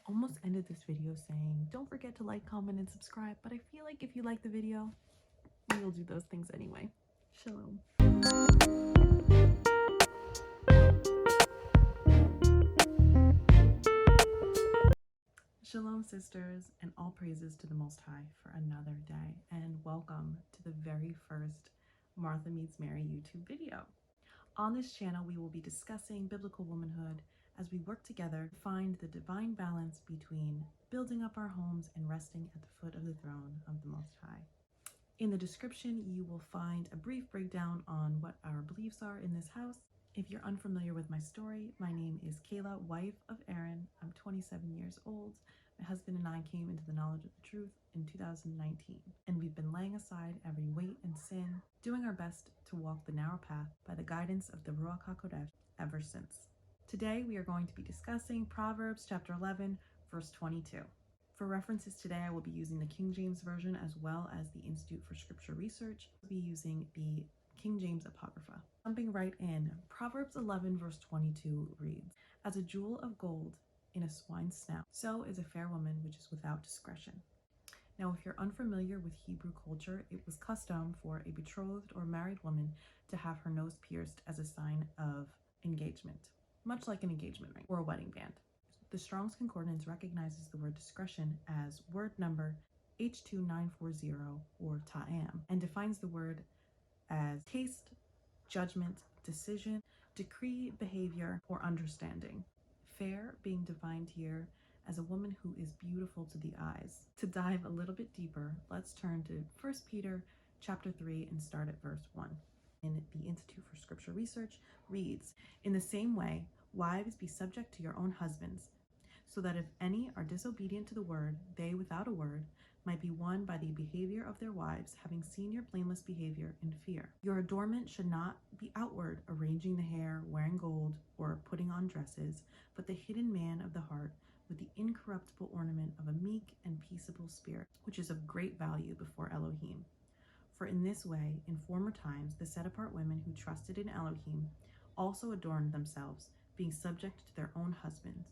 almost ended this video saying, don't forget to like, comment, and subscribe, but I feel like if you like the video, you'll do those things anyway. Shalom. Shalom sisters, and all praises to the Most High for another day, and welcome to the very first Martha Meets Mary YouTube video. On this channel, we will be discussing biblical womanhood as we work together to find the divine balance between building up our homes and resting at the foot of the throne of the Most High. In the description, you will find a brief breakdown on what our beliefs are in this house. If you're unfamiliar with my story, my name is Kayla, wife of Aaron. I'm 27 years old. My husband and I came into the knowledge of the truth in 2019, and we've been laying aside every weight and sin, doing our best to walk the narrow path by the guidance of the Ruach HaKodesh ever since. Today, we are going to be discussing Proverbs chapter 11, verse 22. For references today, I will be using the King James Version as well as the Institute for Scripture Research. I'll be using the King James Apocrypha. Jumping right in, Proverbs 11 verse 22 reads, "As a jewel of gold in a swine's snout, so is a fair woman which is without discretion." Now, if you're unfamiliar with Hebrew culture, it was custom for a betrothed or married woman to have her nose pierced as a sign of engagement, much like an engagement ring or a wedding band. The Strong's Concordance recognizes the word discretion as word number H2940 or ta'am, and defines the word as taste, judgment, decision, decree, behavior, or understanding. Fair being defined here as a woman who is beautiful to the eyes. To dive a little bit deeper, let's turn to 1 Peter chapter 3 and start at verse 1. In the Institute for Scripture Research reads, "In the same way, wives, be subject to your own husbands, so that if any are disobedient to the word, they without a word might be won by the behavior of their wives, having seen your blameless behavior in fear. Your adornment should not be outward, arranging the hair, wearing gold, or putting on dresses, but the hidden man of the heart, with the incorruptible ornament of a meek and peaceable spirit, which is of great value before Elohim. For in this way, in former times, the set-apart women who trusted in Elohim also adorned themselves, being subject to their own husbands,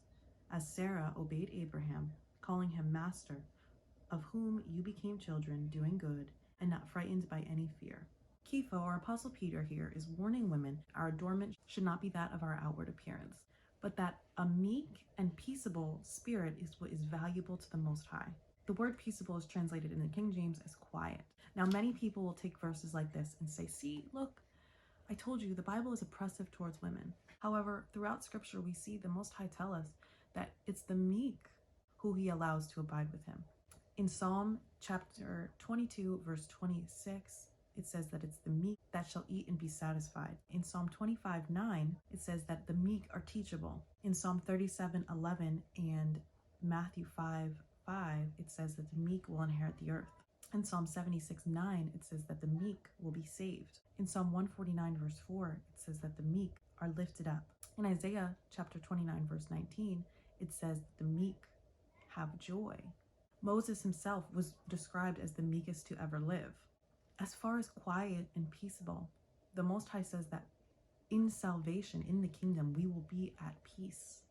as Sarah obeyed Abraham, calling him master, of whom you became children, doing good, and not frightened by any fear." Kepha, or Apostle Peter here, is warning women our adornment should not be that of our outward appearance, but that a meek and peaceable spirit is what is valuable to the Most High. The word peaceable is translated in the King James as quiet. Now, many people will take verses like this and say, see, look, I told you the Bible is oppressive towards women. However, throughout Scripture, we see the Most High tell us that it's the meek who he allows to abide with him. In Psalm chapter 22, verse 26, it says that it's the meek that shall eat and be satisfied. In Psalm 25:9, it says that the meek are teachable. In Psalm 37:11 and Matthew 5:5, it says that the meek will inherit the earth. In Psalm 76:9, it says that the meek will be saved. In Psalm 149, verse 4, it says that the meek are lifted up. In Isaiah chapter 29, verse 19, it says that the meek have joy. Moses himself was described as the meekest to ever live. As far as quiet and peaceable, the Most High says that in salvation, in the kingdom, we will be at peace.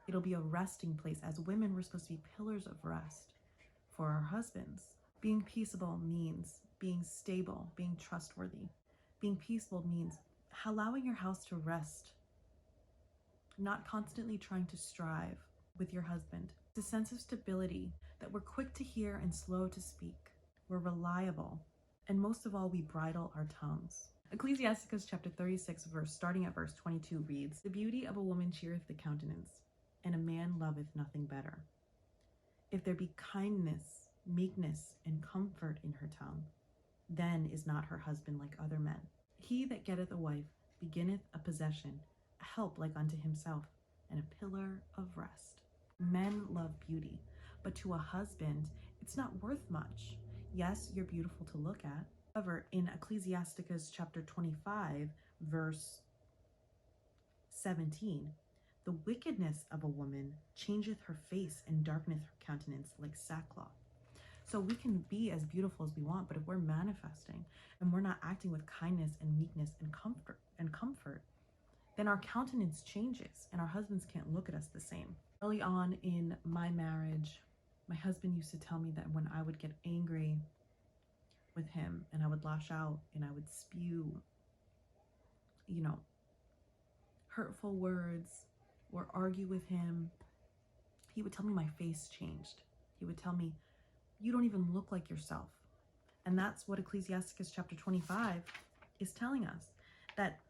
It'll be a resting place. As women, we're supposed to be pillars of rest for our husbands. Being peaceable means being stable, being trustworthy. Being peaceable means allowing your house to rest, not constantly trying to strive with your husband. It's a sense of stability, that we're quick to hear and slow to speak. We're reliable. And most of all, we bridle our tongues. Ecclesiasticus chapter 36, starting at verse 22 reads, "The beauty of a woman cheereth the countenance, and a man loveth nothing better. If there be kindness, meekness, and comfort in her tongue, then is not her husband like other men. He that getteth a wife beginneth a possession, a help like unto himself, and a pillar of rest." Men love beauty, but to a husband, it's not worth much. Yes, you're beautiful to look at. However, in Ecclesiasticus chapter 25, verse 17, "The wickedness of a woman changeth her face and darkeneth her countenance like sackcloth." So we can be as beautiful as we want, but if we're manifesting and we're not acting with kindness and meekness and comfort, then our countenance changes and our husbands can't look at us the same. Early on in my marriage, my husband used to tell me that when I would get angry with him and I would lash out and I would spew, hurtful words or argue with him, he would tell me my face changed. He would tell me, you don't even look like yourself. And that's what Ecclesiasticus chapter 25 is telling us, that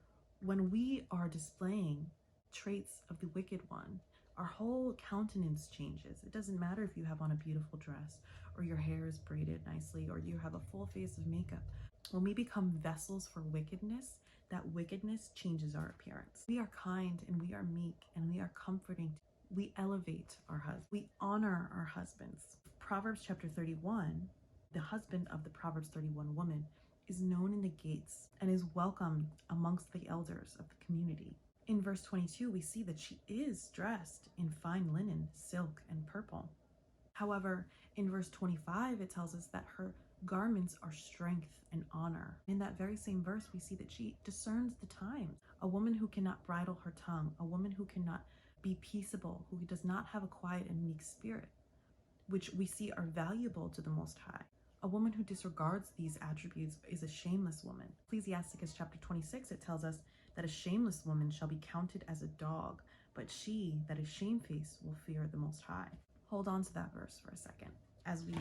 when we are displaying traits of the wicked one, our whole countenance changes. It doesn't matter if you have on a beautiful dress or your hair is braided nicely or you have a full face of makeup. When we become vessels for wickedness, that wickedness changes our appearance. We are kind and we are meek and we are comforting. We elevate our husbands. We honor our husbands. Proverbs chapter 31, the husband of the Proverbs 31 woman is known in the gates and is welcomed amongst the elders of the community. In verse 22, we see that she is dressed in fine linen, silk, and purple. However, in verse 25, it tells us that her garments are strength and honor. In that very same verse, we see that she discerns the times. A woman who cannot bridle her tongue, a woman who cannot be peaceable, who does not have a quiet and meek spirit, which we see are valuable to the Most High. A woman who disregards these attributes is a shameless woman. Ecclesiasticus chapter 26, it tells us that a shameless woman shall be counted as a dog, but she that is shamefaced will fear the Most High. Hold on to that verse for a second as we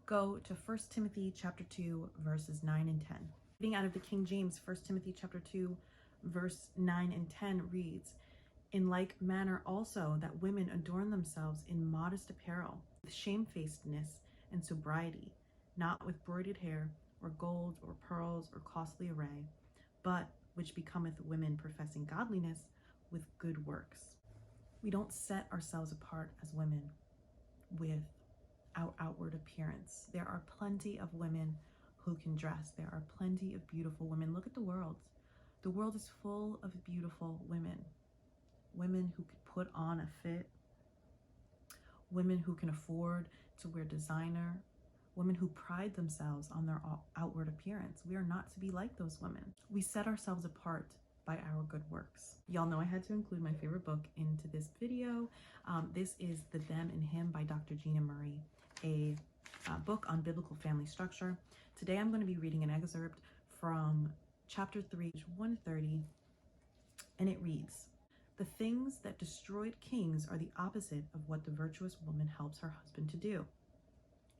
go to 1 Timothy chapter 2, verses 9 and 10. Reading out of the King James, 1 Timothy chapter 2, verse 9 and 10 reads, in like manner also that women adorn themselves in modest apparel, with shamefacedness and sobriety, not with broided hair, or gold, or pearls, or costly array, but which becometh women professing godliness with good works. We don't set ourselves apart as women with our outward appearance. There are plenty of women who can dress. There are plenty of beautiful women. Look at the world. The world is full of beautiful women. Women who could put on a fit. Women who can afford to wear designer. Women who pride themselves on their outward appearance. We are not to be like those women. We set ourselves apart by our good works. Y'all know I had to include my favorite book into this video. This is The Them and Him by Dr. Gina Murray, a book on biblical family structure. Today I'm going to be reading an excerpt from chapter 3, page 130, and it reads, the things that destroyed kings are the opposite of what the virtuous woman helps her husband to do.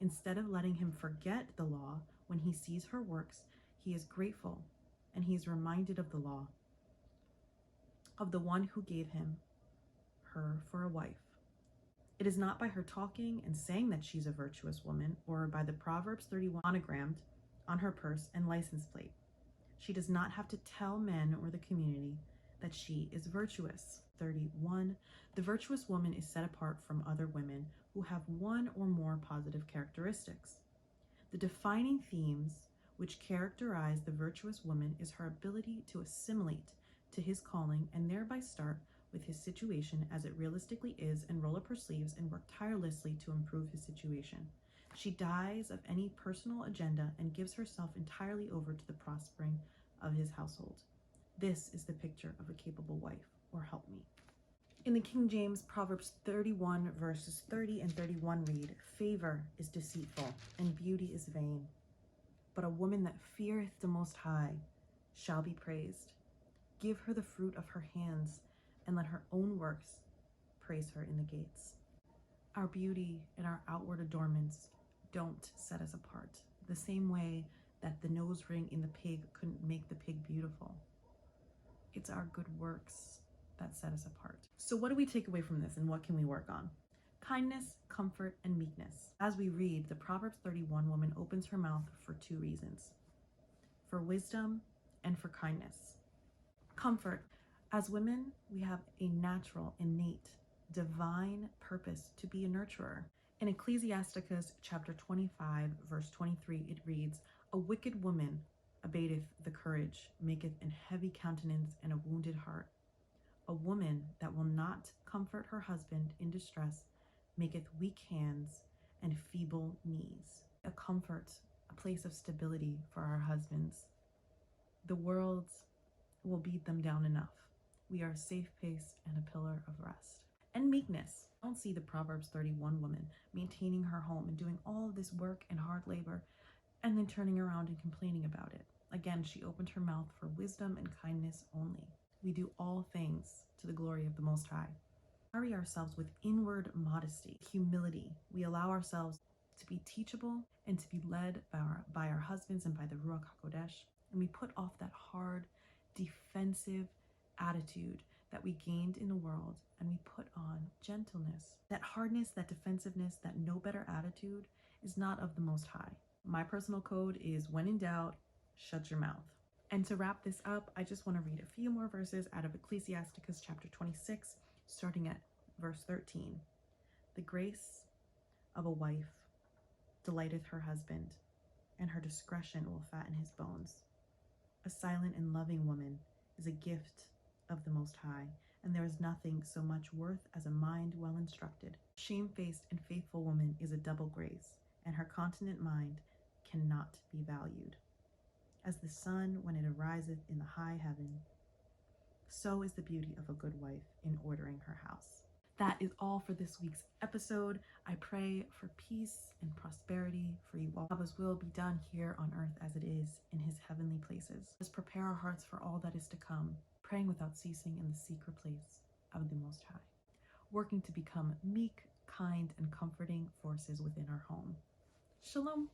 Instead of letting him forget the law, when he sees her works, he is grateful, and he is reminded of the law, of the one who gave her for a wife. It is not by her talking and saying that she's a virtuous woman, or by the Proverbs 31 monogrammed on her purse and license plate. She does not have to tell men or the community that she is virtuous. 31. The virtuous woman is set apart from other women who have one or more positive characteristics. The defining themes which characterize the virtuous woman is her ability to assimilate to his calling and thereby start with his situation as it realistically is and roll up her sleeves and work tirelessly to improve his situation. She dies of any personal agenda and gives herself entirely over to the prospering of his household. This is the picture of a capable wife or helpmeet. In the King James, Proverbs 31 verses 30 and 31 read, favor is deceitful and beauty is vain, but a woman that feareth the Most High shall be praised. Give her the fruit of her hands, and let her own works praise her in the gates. Our beauty and our outward adornments don't set us apart. The same way that the nose ring in the pig couldn't make the pig beautiful. It's our good works that set us apart. So what do we take away from this and what can we work on? Kindness, comfort, and meekness. As we read, the Proverbs 31 woman opens her mouth for two reasons: for wisdom and for kindness. Comfort. As women, we have a natural, innate, divine purpose to be a nurturer. In Ecclesiasticus chapter 25, verse 23, it reads, a wicked woman abateth the courage, maketh an heavy countenance and a wounded heart. A woman that will not comfort her husband in distress maketh weak hands and feeble knees. A comfort, a place of stability for our husbands. The world will beat them down enough. We are a safe place and a pillar of rest. and meekness. I don't see the Proverbs 31 woman maintaining her home and doing all of this work and hard labor and then turning around and complaining about it. Again, she opened her mouth for wisdom and kindness only. We do all things to the glory of the Most High. Carry ourselves with inward modesty, humility. We allow ourselves to be teachable and to be led by our husbands and by the Ruach HaKodesh. And we put off that hard, defensive attitude that we gained in the world, and we put on gentleness. That hardness, that defensiveness, that no better attitude is not of the Most High. My personal code is, when in doubt, shut your mouth. And to wrap this up, I just want to read a few more verses out of Ecclesiasticus chapter 26, starting at verse 13. The grace of a wife delighteth her husband, and her discretion will fatten his bones. A silent and loving woman is a gift of the Most High, and there is nothing so much worth as a mind well instructed. Shamefaced and faithful woman is a double grace, and her continent mind cannot be valued. As the sun when it ariseth in the high heaven, so is the beauty of a good wife in ordering her house. That is all for this week's episode. I pray for peace and prosperity for you all. Abba's will be done here on earth as it is in his heavenly places. Let's prepare our hearts for all that is to come, praying without ceasing in the secret place of the Most High, working to become meek, kind, and comforting forces within our home. Shalom.